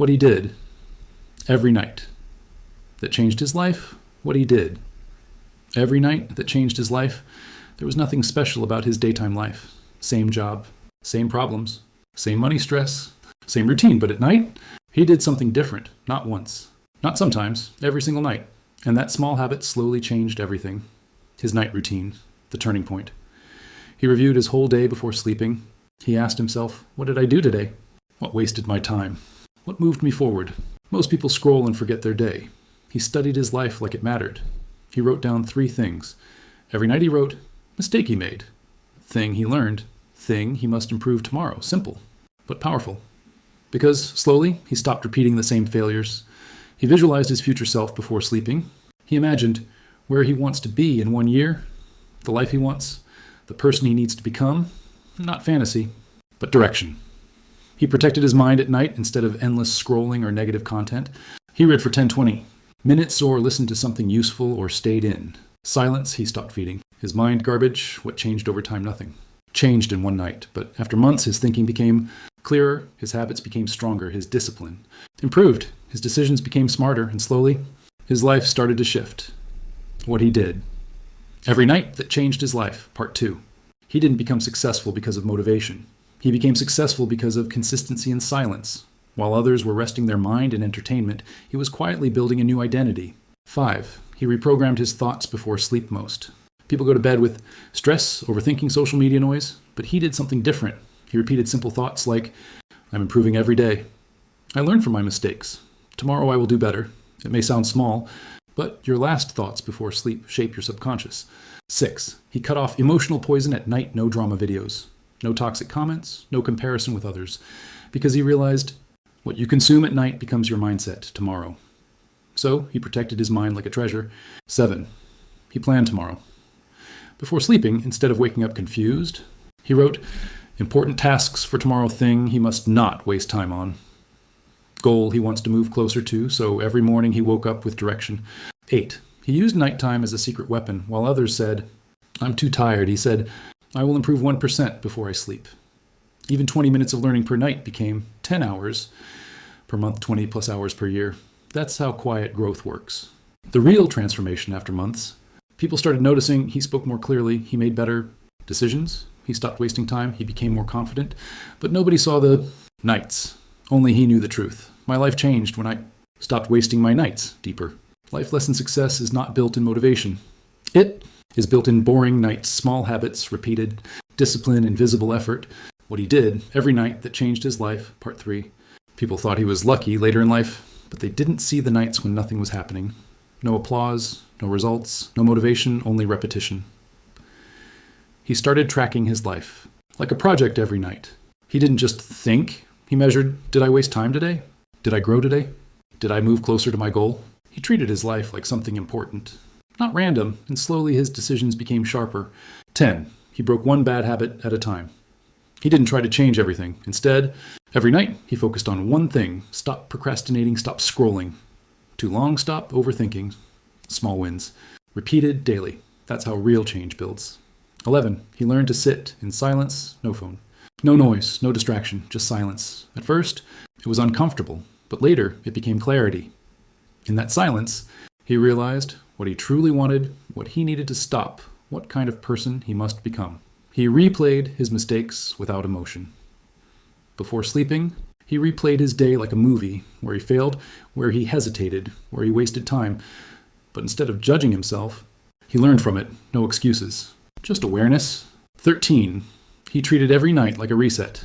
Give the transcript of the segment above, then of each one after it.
What he did every night that changed his life. What he did every night that changed his life. There was nothing special about his daytime life. Same job, same problems, same money stress, same routine. But at night, he did something different. Not once, not sometimes, every single night. And that small habit slowly changed everything. His night routine, the turning point. He reviewed his whole day before sleeping. He asked himself, what did I do today? What wasted my time? What moved me forward? Most people scroll and forget their day. He studied his life like it mattered. He wrote down 3 things. Every night he wrote, mistake he made, thing he learned, thing he must improve tomorrow. Simple, but powerful. Because slowly he stopped repeating the same failures. He visualized his future self before sleeping. He imagined where he wants to be in 1 year, the life he wants, the person he needs to become. Not fantasy, but direction. He protected his mind at night instead of endless scrolling or negative content. He read for 10-20 minutes or listened to something useful or stayed in. Silence he stopped feeding. His mind garbage, what changed over time? Nothing. Changed in one night, but after months his thinking became clearer, his habits became stronger, his discipline improved, his decisions became smarter, and slowly his life started to shift. What he did every night that changed his life, part 2. He didn't become successful because of motivation. He became successful because of consistency and silence. While others were resting their mind in entertainment, he was quietly building a new identity. 5. He reprogrammed his thoughts before sleep most. People go to bed with stress, overthinking, social media noise, but he did something different. He repeated simple thoughts like, I'm improving every day. I learn from my mistakes. Tomorrow I will do better. It may sound small, but your last thoughts before sleep shape your subconscious. 6. He cut off emotional poison at night, no drama videos. No toxic comments, no comparison with others, because he realized what you consume at night becomes your mindset tomorrow. So he protected his mind like a treasure. 7. He planned tomorrow. Before sleeping, instead of waking up confused, he wrote important tasks for tomorrow, thing he must not waste time on. Goal he wants to move closer to, so every morning he woke up with direction. 8. He used nighttime as a secret weapon, while others said, I'm too tired. He said, I will improve 1% before I sleep. Even 20 minutes of learning per night became 10 hours per month, 20 plus hours per year. That's how quiet growth works. The real transformation after months, people started noticing he spoke more clearly, he made better decisions, he stopped wasting time, he became more confident, but nobody saw the nights. Only he knew the truth. My life changed when I stopped wasting my nights deeper. Life lesson success is not built in motivation. It is built in boring nights, small habits, repeated discipline, invisible effort. What he did every night that changed his life, part 3. People thought he was lucky later in life, but they didn't see the nights when nothing was happening. No applause, no results, no motivation, only repetition. He started tracking his life, like a project every night. He didn't just think. He measured, did I waste time today? Did I grow today? Did I move closer to my goal? He treated his life like something important. Not random, and slowly his decisions became sharper. 10. He broke one bad habit at a time. He didn't try to change everything. Instead, every night he focused on one thing. Stop procrastinating, stop scrolling. Too long, stop overthinking. Small wins. Repeated daily. That's how real change builds. 11. He learned to sit in silence, no phone. No noise, no distraction, just silence. At first, it was uncomfortable, but later it became clarity. In that silence, he realized what he truly wanted, what he needed to stop, what kind of person he must become. He replayed his mistakes without emotion. Before sleeping, he replayed his day like a movie, where he failed, where he hesitated, where he wasted time. But instead of judging himself, he learned from it, no excuses, just awareness. 13. He treated every night like a reset.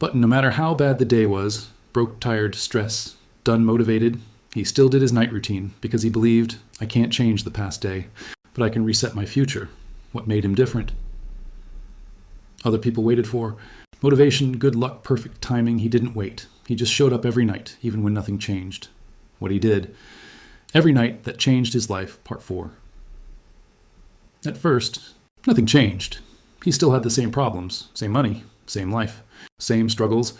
But no matter how bad the day was, broke, tired, stressed, done, motivated, he still did his night routine because he believed, I can't change the past day, but I can reset my future. What made him different? Other people waited for motivation, good luck, perfect timing. He didn't wait. He just showed up every night, even when nothing changed. What he did every night that changed his life, part 4. At first, nothing changed. He still had the same problems, same money, same life, same struggles.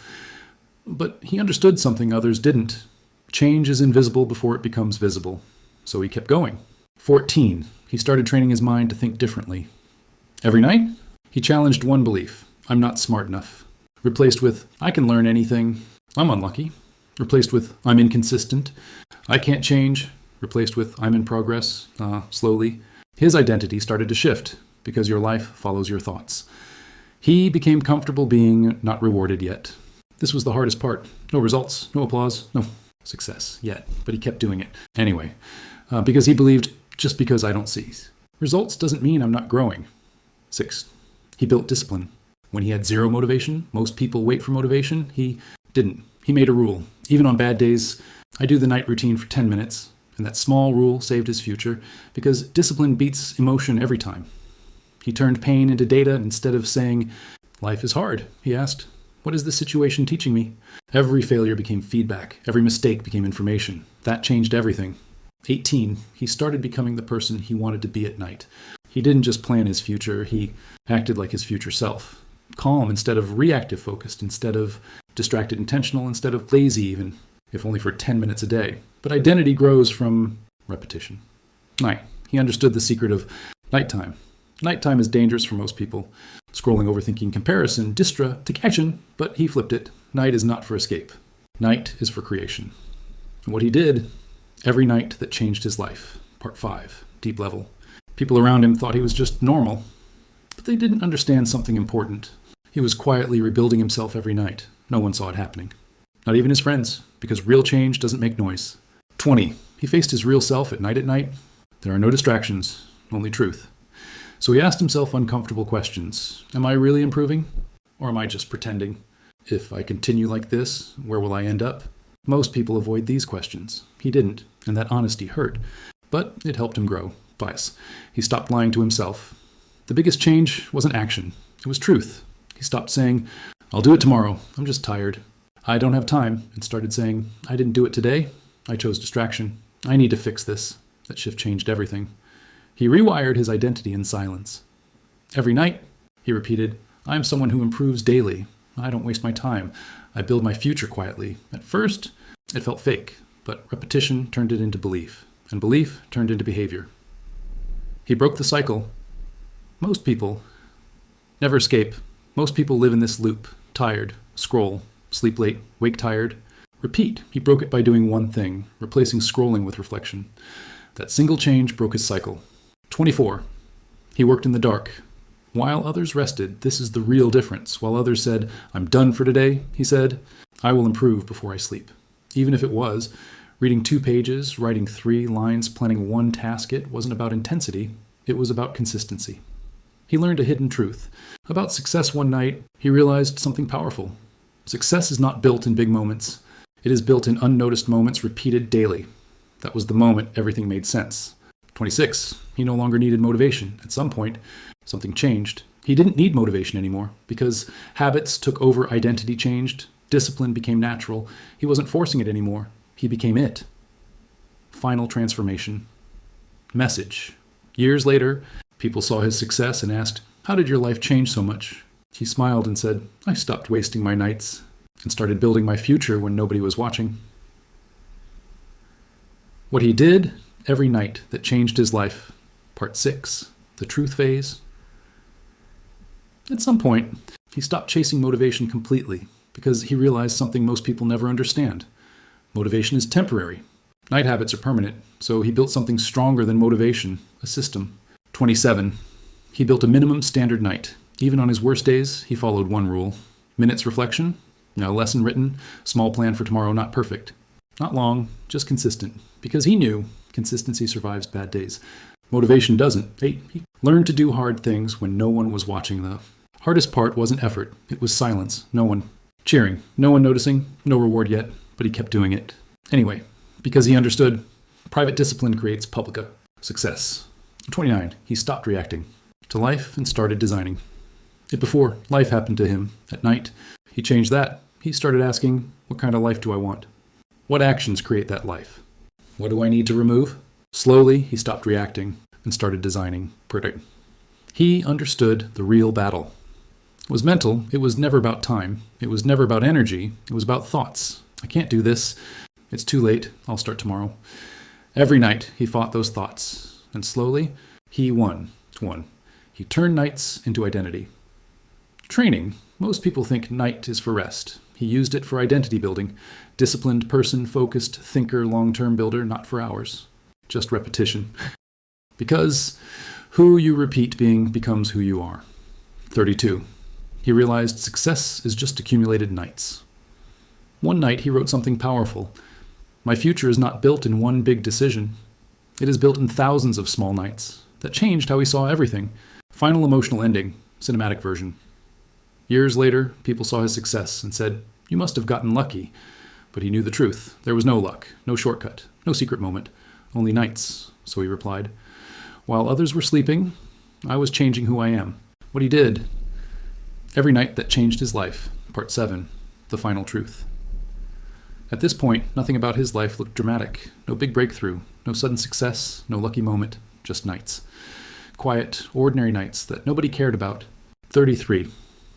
But he understood something others didn't. Change is invisible before it becomes visible. So he kept going. 14. He started training his mind to think differently. Every night, he challenged one belief, I'm not smart enough. Replaced with, I can learn anything, I'm unlucky. replaced with I'm inconsistent. I can't change, replaced with I'm in progress, slowly. His identity started to shift because your life follows your thoughts. He became comfortable being not rewarded yet. This was the hardest part. No results, no applause, no success yet, but he kept doing it anyway, because he believed just because I don't see results doesn't mean I'm not growing. 6, he built discipline. When he had zero motivation, most people wait for motivation. He didn't. He made a rule. Even on bad days, I do the night routine for 10 minutes, and that small rule saved his future because discipline beats emotion every time. He turned pain into data. Instead of saying, life is hard, he asked, what is this situation teaching me? Every failure became feedback. Every mistake became information. That changed everything. 18, he started becoming the person he wanted to be at night. He didn't just plan his future, he acted like his future self. Calm instead of reactive focused, instead of distracted intentional, instead of lazy even, if only for 10 minutes a day. But identity grows from repetition. 9, he understood the secret of nighttime. Nighttime is dangerous for most people. Scrolling, overthinking, comparison, distra to action, but he flipped it. Night is not for escape. Night is for creation. And what he did, every night that changed his life. Part 5, deep level. People around him thought he was just normal, but they didn't understand something important. He was quietly rebuilding himself every night. No one saw it happening. Not even his friends, because real change doesn't make noise. 20, he faced his real self at night. There are no distractions, only truth. So he asked himself uncomfortable questions. Am I really improving? Or am I just pretending? If I continue like this, where will I end up? Most people avoid these questions. He didn't, and that honesty hurt. But it helped him grow. Bias. He stopped lying to himself. The biggest change wasn't action. It was truth. He stopped saying, I'll do it tomorrow. I'm just tired. I don't have time. And started saying, I didn't do it today. I chose distraction. I need to fix this. That shift changed everything. He rewired his identity in silence. Every night, he repeated, I am someone who improves daily. I don't waste my time. I build my future quietly. At first, it felt fake, but repetition turned it into belief, and belief turned into behavior. He broke the cycle. Most people never escape. Most people live in this loop. Tired, scroll, sleep late, wake tired, repeat. He broke it by doing one thing, replacing scrolling with reflection. That single change broke his cycle. 24. He worked in the dark. While others rested, this is the real difference. While others said, I'm done for today, he said, I will improve before I sleep. Even if it was, reading 2 pages, writing 3 lines, planning 1 task, it wasn't about intensity, it was about consistency. He learned a hidden truth. About success one night, he realized something powerful. Success is not built in big moments. It is built in unnoticed moments repeated daily. That was the moment everything made sense. 26. He no longer needed motivation. At some point, something changed. He didn't need motivation anymore because habits took over, identity changed, discipline became natural. He wasn't forcing it anymore. He became it. Final transformation. Message. Years later, people saw his success and asked, how did your life change so much? He smiled and said, I stopped wasting my nights and started building my future when nobody was watching. What he did every night that changed his life. Part 6, the truth phase. At some point, he stopped chasing motivation completely because he realized something most people never understand. Motivation is temporary. Night habits are permanent, so he built something stronger than motivation, a system. 27. He built a minimum standard night. Even on his worst days, he followed one rule. Minutes reflection, a lesson written, small plan for tomorrow, not perfect. Not long, just consistent, because he knew consistency survives bad days. Motivation doesn't. He learned to do hard things when no one was watching. The hardest part wasn't effort. It was silence. No one cheering. No one noticing. No reward yet, but he kept doing it. Anyway, because he understood private discipline creates public success. 29. He stopped reacting to life and started designing. Before life happened to him at night, he changed that. He started asking, what kind of life do I want? What actions create that life? What do I need to remove? Slowly, he stopped reacting and started designing. He understood the real battle. It was mental. It was never about time. It was never about energy. It was about thoughts. I can't do this. It's too late. I'll start tomorrow. Every night, he fought those thoughts. And slowly, he won. He turned nights into identity. Training. Most people think night is for rest. He used it for identity building. Disciplined person, focused, thinker, long-term builder, not for hours, just repetition. Because who you repeat being becomes who you are. 32. He realized success is just accumulated nights. One night he wrote something powerful. My future is not built in one big decision. It is built in thousands of small nights that changed how he saw everything. Final emotional ending, cinematic version. Years later, people saw his success and said, "You must have gotten lucky." But he knew the truth. There was no luck, no shortcut, no secret moment, only nights, so he replied. While others were sleeping, I was changing who I am. What he did. Every night that changed his life. Part 7, the final truth. At this point, nothing about his life looked dramatic. No big breakthrough, no sudden success, no lucky moment, just nights. Quiet, ordinary nights that nobody cared about. 33.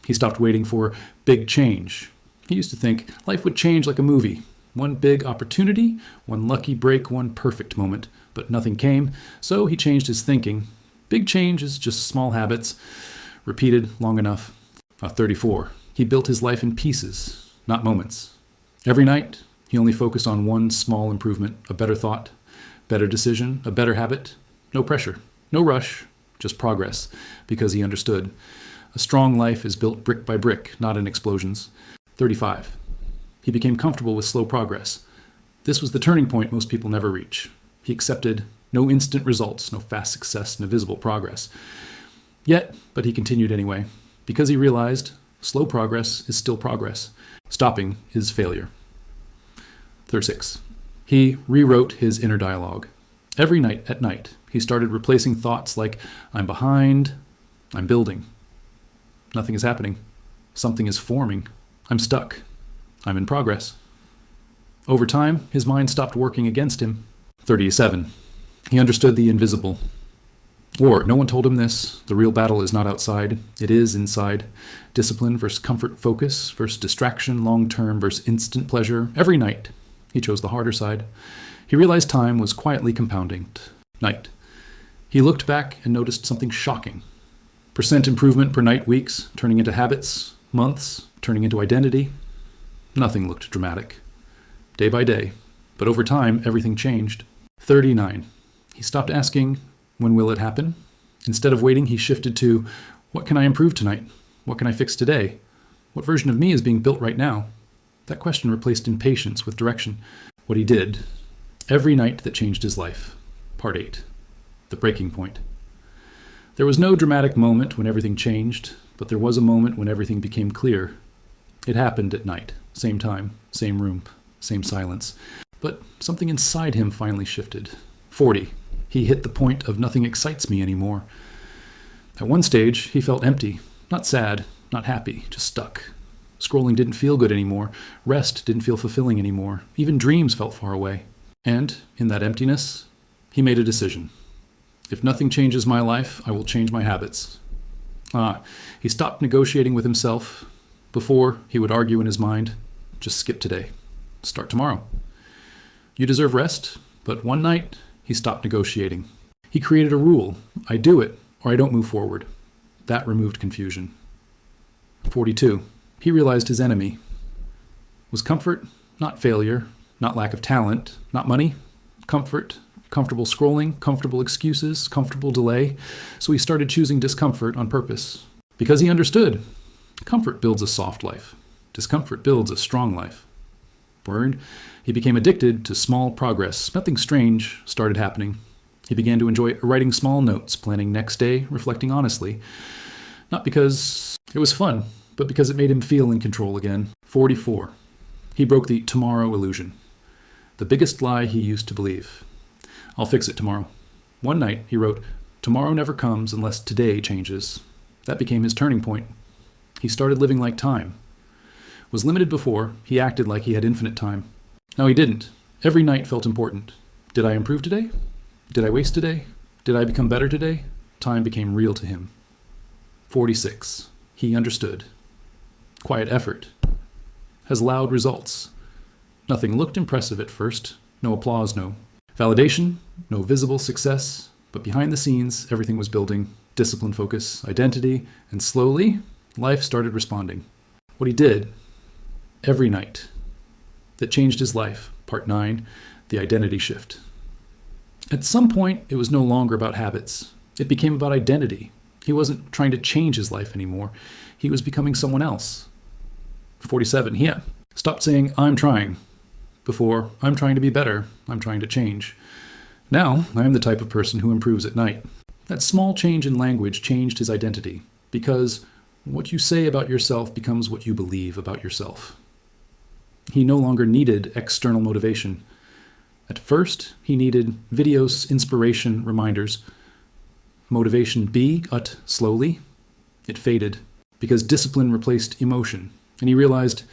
He stopped waiting for big change. He used to think life would change like a movie. One big opportunity, one lucky break, one perfect moment. But nothing came, so he changed his thinking. Big change is just small habits, repeated long enough. 34. He built his life in pieces, not moments. Every night, he only focused on one small improvement, a better thought, better decision, a better habit. No pressure, no rush, just progress, because he understood. A strong life is built brick by brick, not in explosions. 35. He became comfortable with slow progress. This was the turning point most people never reach. He accepted no instant results, no fast success, no visible progress. But he continued anyway, because he realized slow progress is still progress. Stopping is failure. 36. He rewrote his inner dialogue. Every night at night, he started replacing thoughts like, I'm behind, I'm building. Nothing is happening. Something is forming. I'm stuck. I'm in progress. Over time, his mind stopped working against him. 37. He understood the invisible. Or, no one told him this. The real battle is not outside. It is inside. Discipline versus comfort focus versus distraction, long-term versus instant pleasure. Every night, he chose the harder side. He realized time was quietly compounding. Night. He looked back and noticed something shocking. Percent improvement per night, weeks, turning into habits, months, turning into identity. Nothing looked dramatic. Day by day. But over time, everything changed. 39. He stopped asking, when will it happen? Instead of waiting, he shifted to, what can I improve tonight? What can I fix today? What version of me is being built right now? That question replaced impatience with direction. What he did. Every night that changed his life. Part 8. The breaking point. There was no dramatic moment when everything changed, but there was a moment when everything became clear. It happened at night, same time, same room, same silence. But something inside him finally shifted. 40. He hit the point of nothing excites me anymore. At one stage, he felt empty, not sad, not happy, just stuck. Scrolling didn't feel good anymore. Rest didn't feel fulfilling anymore. Even dreams felt far away. And, in that emptiness, he made a decision. If nothing changes my life, I will change my habits. He stopped negotiating with himself. Before, he would argue in his mind, just skip today. Start tomorrow. You deserve rest, but one night, he stopped negotiating. He created a rule. I do it, or I don't move forward. That removed confusion. 42. He realized his enemy was comfort, not failure, not lack of talent, not money, comfort, comfortable scrolling, comfortable excuses, comfortable delay. So he started choosing discomfort on purpose. Because he understood. Comfort builds a soft life. Discomfort builds a strong life. Word. He became addicted to small progress. Nothing strange started happening. He began to enjoy writing small notes, planning next day, reflecting honestly. Not because it was fun, but because it made him feel in control again. 44. He broke the tomorrow illusion. The biggest lie he used to believe. I'll fix it tomorrow. One night, he wrote, tomorrow never comes unless today changes. That became his turning point. He started living like time. Was limited before, he acted like he had infinite time. No, he didn't. Every night felt important. Did I improve today? Did I waste today? Did I become better today? Time became real to him. 46. He understood. Quiet effort has loud results. Nothing looked impressive at first. No applause, no validation, no visible success. But behind the scenes, everything was building. Discipline, focus, identity, and slowly, life started responding. What he did, every night, that changed his life. Part 9, the identity shift. At some point, it was no longer about habits. It became about identity. He wasn't trying to change his life anymore. He was becoming someone else. 47, yeah. Stopped saying, I'm trying. Before, I'm trying to be better. I'm trying to change. Now, I am the type of person who improves at night. That small change in language changed his identity, because what you say about yourself becomes what you believe about yourself. He no longer needed external motivation. At first, he needed videos, inspiration, reminders. Motivation B got slowly. It faded, because discipline replaced emotion, and he realized,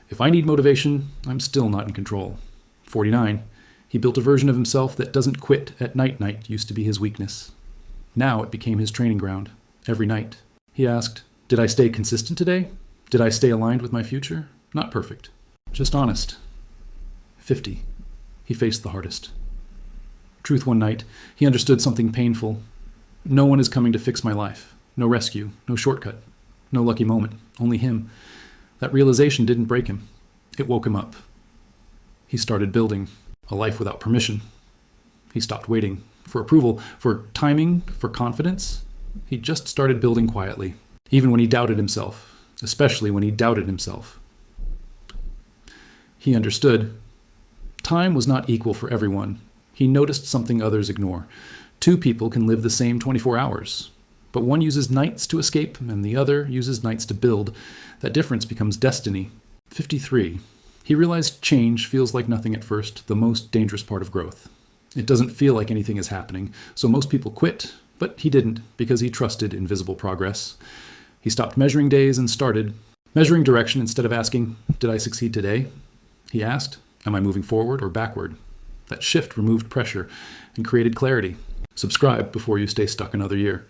if I need motivation, I'm still not in control. 49. He built a version of himself that doesn't quit at night used to be his weakness. Now it became his training ground, every night. He asked, did I stay consistent today? Did I stay aligned with my future? Not perfect, just honest. 50. He faced the hardest. Truth one night, he understood something painful. No one is coming to fix my life. No rescue, no shortcut, no lucky moment, only him. That realization didn't break him. It woke him up. He started building a life without permission. He stopped waiting for approval, for timing, for confidence. He just started building quietly, even when he doubted himself, especially when he doubted himself. He understood. Time was not equal for everyone. He noticed something others ignore. 2 people can live the same 24 hours, but one uses nights to escape and the other uses nights to build. That difference becomes destiny. 53. He realized change feels like nothing at first, the most dangerous part of growth. It doesn't feel like anything is happening, so most people quit, but he didn't because he trusted invisible progress. He stopped measuring days and started measuring direction instead of asking, did I succeed today? He asked, am I moving forward or backward? That shift removed pressure and created clarity. Subscribe before you stay stuck another year.